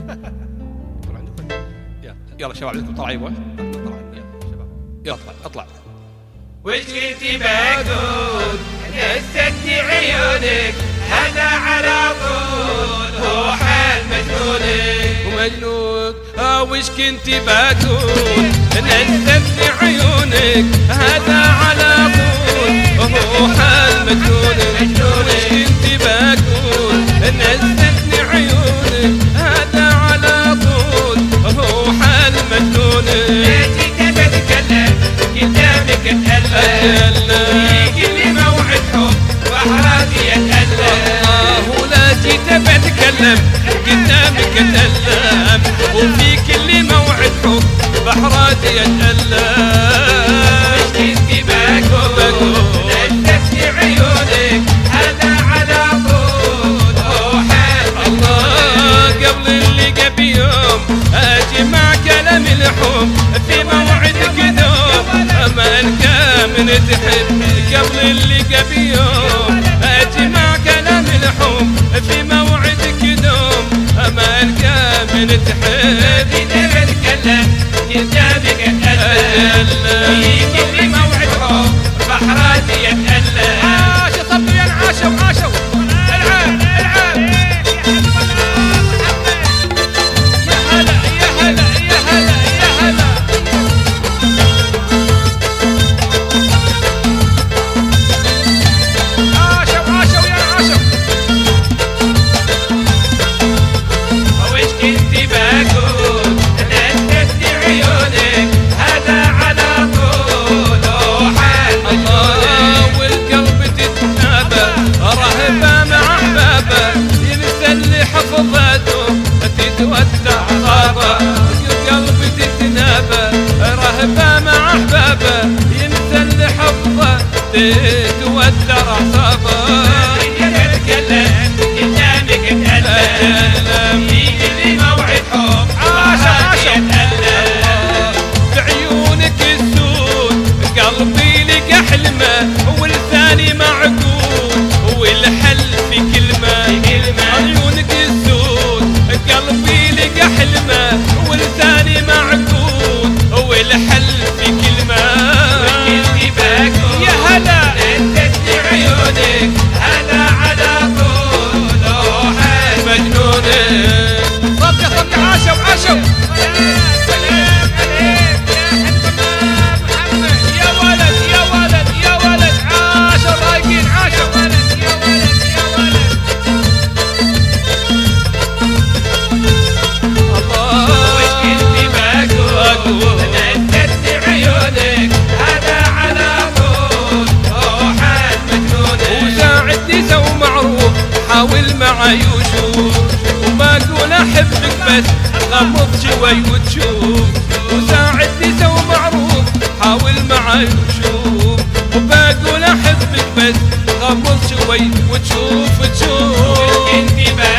طلع عندكم. يلا شباب عندكم طلع يبغى طلع يلا شباب يلا اطلع. وش كنتي بقول نستني عيونك هذا على طول هو حال مجنونك ومجنون. وش كنتي بقول نستني عيونك هذا على طول هو حال مجنونك. وش كنتي بقول نستني عيونك هذا على طول هو حال مجنونك. جيت بتكلم قدامك اتألم يجي لي موعد حب وحراتي اتألم. ولا جيت بتكلم قدامك اتألم وفي كل موعد حب بحراتي اتألم. وش كنتي بقول نستني عيونك هذا على طول هو حال الله قبل اللقا بيوم اجمع كلام الحب في موعدك دوم امان كامل تحب. قبل اللقا بيوم اجمع كلام الحب في موعدك دوم امان كامل تحب. إذا بتكلم قدامك اتألم يجي لي موعد حب بحراتي اتألم. عاشوا صبوا يا عاشوا عاشوا العاب العاب. يا هلا يا هلا يا هلا يا هلا. عاشوا عاشوا يا عاشوا. وش كنتي بقول نستني عيونك هذا على طول هو حال الله والقلب تتنابى رهبة مع احبابه ينسى اللي حفظته تتودع صابه. القلب تتنابى رهبة مع احبابه ينسى اللي حفظه تتودع صابه. بتكلم قدامك اتألم يجي لي موعد حب عاشوا اتألم. بعيونك السود قلبي لك حلمه ولساني معقول والحل في كلمه. عيونك السود قلبي لك حلمه ولساني معقول والحل في كلمه. كنتي بقول يا هلا نستني عيونك هذا على طول هو حال مجنونه. صدق صدق عاشوا عاشوا. يا ولد يا ولد يا ولد عاشوا رايقين عاشوا. وش كنتي بقول نستني عيونك هذا على طول هو حال مجنونك. وساعدني سو معروف حاول معاي وشوف وما اقول احبك بس غمض شوي وتشوف. وساعدني سو معروف حاول معاي وشوف وبقول احبك بس غمض شوي وتشوف وش كنتي بقول